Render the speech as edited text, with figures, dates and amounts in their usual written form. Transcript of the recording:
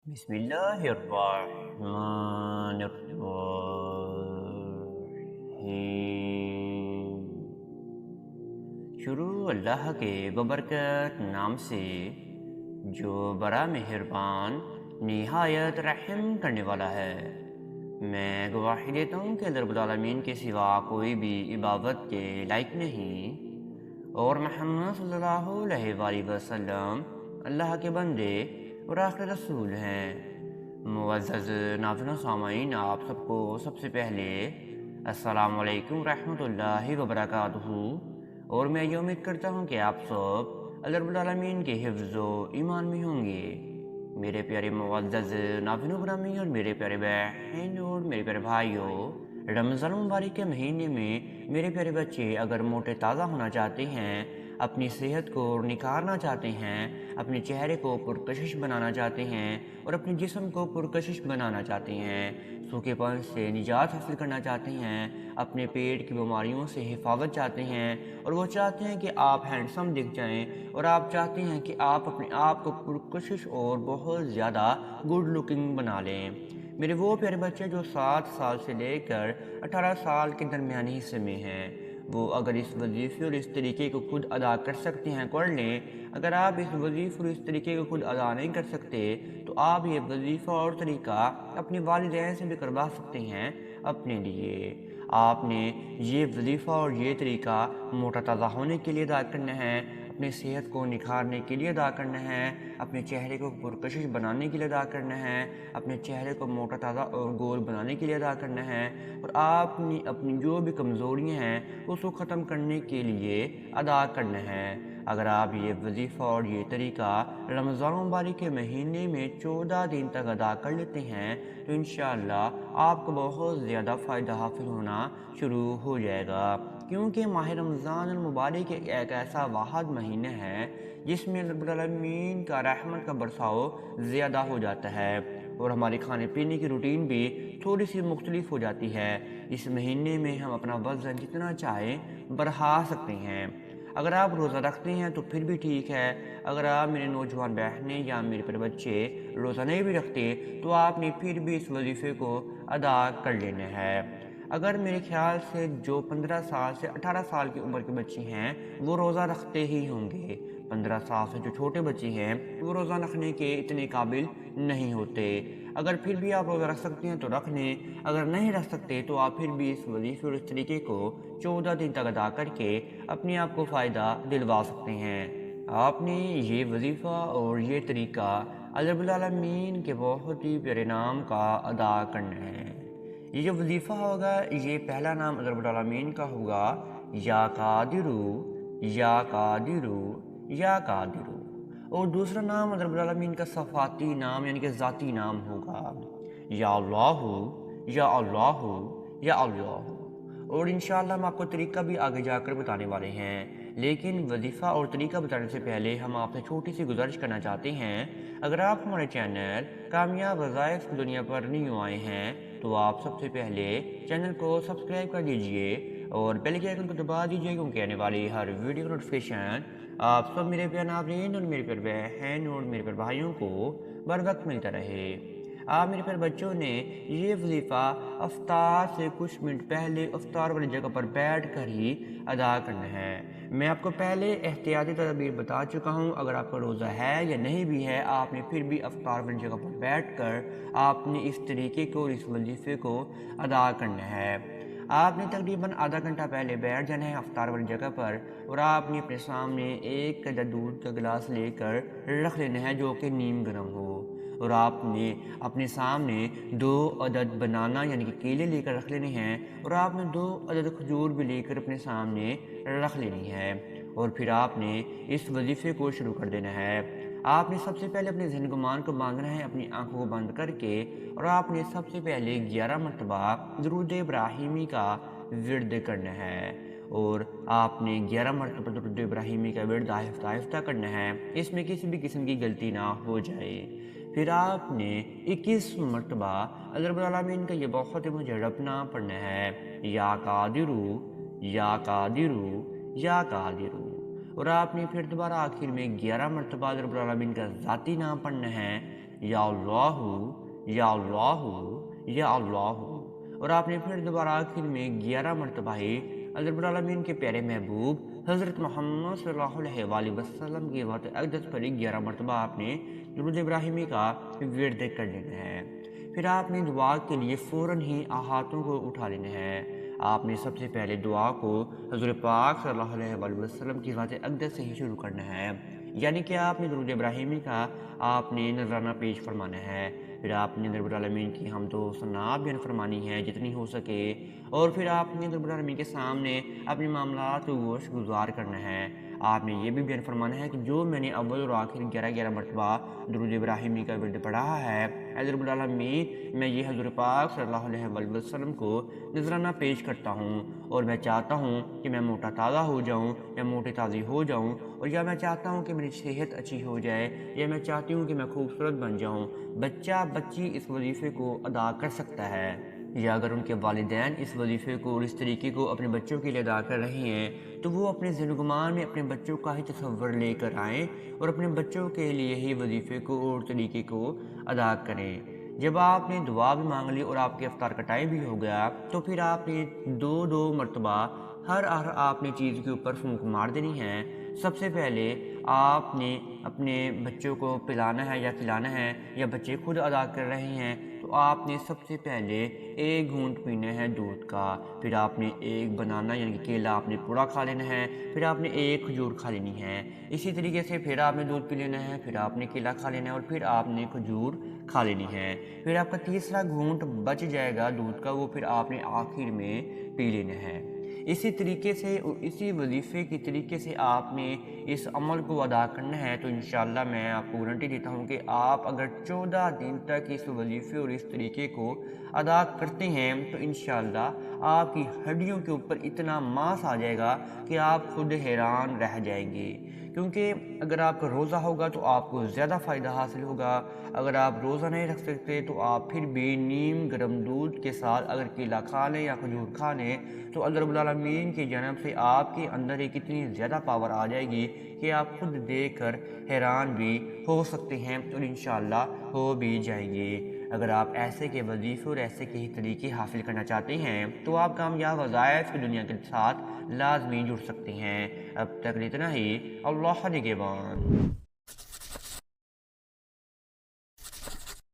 بسم اللہ الرحمن الرحیم۔ شروع اللہ کے ببرکت نام سے جو بڑا مہربان نہایت رحم کرنے والا ہے۔ میں گواہی دیتا ہوں کہ اللہ رب العالمین کے سوا کوئی بھی عبادت کے لائق نہیں، اور محمد صلی اللہ علیہ وآلہ وسلم اللہ کے بندے اور آخر رسول ہیں۔ معزز ناظرین و سامعین، آپ سب کو سب سے پہلے السلام علیکم ورحمۃ اللہ وبرکاتہ، اور میں یہ امید کرتا ہوں کہ آپ سب اللہ رب العالمین کے حفظ و ایمان میں ہوں گے۔ میرے پیارے معزز ناظرین و گرامی اور میرے پیارے بہن اور میرے پیارے بھائیوں، رمضان مبارک کے مہینے میں میرے پیارے بچے اگر موٹے تازہ ہونا چاہتے ہیں، اپنی صحت کو نکھارنا چاہتے ہیں، اپنے چہرے کو پرکشش بنانا چاہتے ہیں اور اپنے جسم کو پرکشش بنانا چاہتے ہیں، سوکھے پن سے نجات حاصل کرنا چاہتے ہیں، اپنے پیٹ کی بیماریوں سے حفاظت چاہتے ہیں، اور وہ چاہتے ہیں کہ آپ ہینڈسم دکھ جائیں، اور آپ چاہتے ہیں کہ آپ اپنے آپ کو پرکشش اور بہت زیادہ گڈ لکنگ بنا لیں۔ میرے وہ پیارے بچے جو 7 سال سے لے کر 18 سال کے درمیانی حصے میں ہیں، وہ اگر اس وظیفے اور اس طریقے کو خود ادا کر سکتے ہیں کر لیں۔ اگر آپ اس وظیفے اور اس طریقے کو خود ادا نہیں کر سکتے تو آپ یہ وظیفہ اور طریقہ اپنے والدین سے بھی کروا سکتے ہیں اپنے لیے۔ آپ نے یہ وظیفہ اور یہ طریقہ موٹا تازہ ہونے کے لیے ادا کرنا ہے، اپنی صحت کو نکھارنے کے لیے ادا کرنا ہے، اپنے چہرے کو پرکشش بنانے کے لیے ادا کرنا ہے، اپنے چہرے کو موٹا تازہ اور گول بنانے کے لیے ادا کرنا ہے، اور آپ نے اپنی جو بھی کمزوریاں ہیں اس کو ختم کرنے کے لیے ادا کرنا ہے۔ اگر آپ یہ وظیفہ اور یہ طریقہ رمضان مبارک کے مہینے میں 14 دن تک ادا کر لیتے ہیں تو انشاءاللہ آپ کو بہت زیادہ فائدہ حاصل ہونا شروع ہو جائے گا، کیونکہ ماہ رمضان المبارک ایک ایسا واحد مہینہ ہے جس میں رب العالمین کا رحمت کا برساؤ زیادہ ہو جاتا ہے، اور ہماری کھانے پینے کی روٹین بھی تھوڑی سی مختلف ہو جاتی ہے۔ اس مہینے میں ہم اپنا وزن جتنا چاہیں بڑھا سکتے ہیں۔ اگر آپ روزہ رکھتے ہیں تو پھر بھی ٹھیک ہے، اگر آپ میرے نوجوان بہنیں یا میرے پیارے بچے روزہ نہیں بھی رکھتے تو آپ نے پھر بھی اس وظیفے کو ادا کر لینا ہے۔ اگر میرے خیال سے جو 15 سال سے 18 سال کی عمر کے بچے ہیں وہ روزہ رکھتے ہی ہوں گے۔ 15 سال سے جو چھوٹے بچے ہیں وہ روزہ رکھنے کے اتنے قابل نہیں ہوتے۔ اگر پھر بھی آپ روزہ رکھ سکتے ہیں تو رکھ لیں، اگر نہیں رکھ سکتے تو آپ پھر بھی اس وظیفے اور اس طریقے کو 14 دن تک ادا کر کے اپنے آپ کو فائدہ دلوا سکتے ہیں۔ آپ نے یہ وظیفہ اور یہ طریقہ اللہ رب العالمین کے بہت ہی پیارے نام کا ادا کرنا ہے۔ یہ جو وظیفہ ہوگا، یہ پہلا نام اللہ رب العالمین کا ہوگا یا قادرو، یا قادرو، یا قادرو، اور دوسرا نام اللہ رب العالمین کا صفاتی نام یعنی کہ ذاتی نام ہوگا یا اللہ، یا اللہ، یا اللہ۔ اور انشاءاللہ ہم آپ کو طریقہ بھی آگے جا کر بتانے والے ہیں، لیکن وظیفہ اور طریقہ بتانے سے پہلے ہم آپ سے چھوٹی سی گزارش کرنا چاہتے ہیں۔ اگر آپ ہمارے چینل کامیاب وظائف دنیا پر نیو آئے ہیں تو آپ سب سے پہلے چینل کو سبسکرائب کر دیجئے اور بیل کے آئیکن کو دبا دیجئے، کیونکہ آنے والی ہر ویڈیو کا نوٹیفیکیشن آپ سب میرے پیارے ناظرین اور میرے پیارے بہن اور میرے پیارے بھائیوں کو بر وقت ملتا رہے۔ آپ میرے پیارے بچوں نے یہ وظیفہ افطار سے کچھ منٹ پہلے افطار والی جگہ پر بیٹھ کر ہی ادا کرنا ہے۔ میں آپ کو پہلے احتیاطی تدابیر بتا چکا ہوں، اگر آپ کا روزہ ہے یا نہیں بھی ہے آپ نے پھر بھی افطار والی جگہ پر بیٹھ کر آپ نے اس طریقے کو اور اس وظیفے کو ادا کرنا ہے۔ آپ نے تقریباً آدھا گھنٹہ پہلے بیٹھ جانا ہے افطار والی جگہ پر، اور آپ نے اپنے سامنے ایک عدد دودھ کا گلاس لے کر رکھ لینا ہے جو کہ نیم گرم ہو، اور آپ نے اپنے سامنے 2 عدد بنانا یعنی کہ کیلے لے کر رکھ لینے ہیں، اور آپ نے 2 عدد کھجور بھی لے کر اپنے سامنے رکھ لینی ہے، اور پھر آپ نے اس وظیفے کو شروع کر دینا ہے۔ آپ نے سب سے پہلے اپنے ذہن گمان کو باندھنا ہے اپنی آنکھوں کو بند کر کے، اور آپ نے سب سے پہلے 11 مرتبہ درود ابراہیمی کا ورد کرنا ہے، اور آپ نے 11 مرتبہ درود ابراہیمی کا ورد آہستہ آہستہ کرنا ہے، اس میں کسی بھی قسم کی غلطی نہ ہو جائے۔ پھر آپ نے 21 مرتبہ اللہ رب العالمین کا یہ بہت ہی مجرب نام پڑھنا ہے، یا قادرو، یا قادرو، یا قادرو، اور آپ نے پھر دوبارہ آخر میں 11 مرتبہ اللہ رب العالمین کا ذاتی نام پڑھنا ہے، یا اللہ یا اللہ یا اللہ، اور آپ نے پھر دوبارہ آخر میں 11 مرتبہ ہی اللہ رب العالمین کے پیارے محبوب حضرت محمد صلی اللہ علیہ وآلہ وسلم کی ذات اقدس پر 11 مرتبہ آپ نے درود ابراہیمی کا ورد کر لینا ہے۔ پھر آپ نے دعا کے لیے فوراً ہی ہاتھوں کو اٹھا لینا ہے۔ آپ نے سب سے پہلے دعا کو حضور پاک صلی اللہ علیہ وآلہ وسلم کی ذات اقدس سے ہی شروع کرنا ہے، یعنی کہ آپ نے درود ابراہیمی کا آپ نے نذرانہ پیش فرمانا ہے۔ پھر آپ نے رب العالمین کی حمد و ثنا بیان فرمانی ہے جتنی ہو سکے، اور پھر آپ نے رب العالمین کے سامنے اپنے معاملات کو گوش گزار کرنا ہے۔ آپ نے یہ بھی بیان فرمانا ہے کہ جو میں نے اول اور آخر 11 مرتبہ درود ابراہیمی کا ورد پڑھا ہے، اے رب العالمین میں یہ حضور پاک صلی اللہ علیہ وآلہ وسلم کو نذرانہ پیش کرتا ہوں، اور میں چاہتا ہوں کہ میں موٹا تازہ ہو جاؤں یا موٹی تازی ہو جاؤں، اور یا میں چاہتا ہوں کہ میری صحت اچھی ہو جائے، یا میں چاہتی ہوں کہ میں خوبصورت بن جاؤں۔ بچہ بچی اس وظیفے کو ادا کر سکتا ہے، یا اگر ان کے والدین اس وظیفے کو اور اس طریقے کو اپنے بچوں کے لیے ادا کر رہے ہیں تو وہ اپنے ذہن و گمان میں اپنے بچوں کا ہی تصور لے کر آئیں اور اپنے بچوں کے لیے ہی وظیفے کو اور طریقے کو ادا کریں۔ جب آپ نے دعا بھی مانگ لی اور آپ کے افطار کا ٹائم بھی ہو گیا تو پھر آپ نے 2 مرتبہ ہر آپ نے چیز کے اوپر پھونک مار دینی ہے۔ سب سے پہلے آپ نے اپنے بچوں کو پلانا ہے یا کھلانا ہے، یا بچے خود ادا کر رہے ہیں تو آپ نے سب سے پہلے 1 گھونٹ پینا ہے دودھ کا، پھر آپ نے 1 بنانا یعنی کہ کیلا آپ نے پورا کھا لینا ہے، پھر آپ نے 1 کھجور کھا لینی ہے۔ اسی طریقے سے پھر آپ نے دودھ پی لینا ہے، پھر آپ نے کیلا کھا لینا ہے، اور پھر آپ نے کھجور کھا لینی ہے۔ پھر آپ کا تیسرا گھونٹ بچ جائے گا دودھ کا، وہ پھر آپ نے آخر میں پی لینا ہے۔ اسی طریقے سے اور اسی وظیفے کی طریقے سے آپ نے اس عمل کو ادا کرنا ہے، تو انشاءاللہ میں آپ کو گارنٹی دیتا ہوں کہ آپ اگر 14 دن تک اس وظیفے اور اس طریقے کو ادا کرتے ہیں تو انشاءاللہ آپ کی ہڈیوں کے اوپر اتنا ماس آ جائے گا کہ آپ خود حیران رہ جائیں گے، کیونکہ اگر آپ کا روزہ ہوگا تو آپ کو زیادہ فائدہ حاصل ہوگا۔ اگر آپ روزہ نہیں رکھ سکتے تو آپ پھر بھی نیم گرم دودھ کے ساتھ اگر کیلا کھا لیں یا کھجور کھا لیں تو اللہ رب العالمین کی جانب سے آپ کے اندر ایک اتنی زیادہ پاور آ جائے گی کہ آپ خود دیکھ کر حیران بھی ہو سکتے ہیں، اور انشاءاللہ ہو بھی جائیں گے۔ اگر آپ ایسے کے وظیفے اور ایسے کے ہی طریقے حاصل کرنا چاہتے ہیں تو آپ کامیاب وظائف کی دنیا کے ساتھ لازمی جڑ سکتے ہیں۔ اب تک اتنا ہی، اللہ نگہبان۔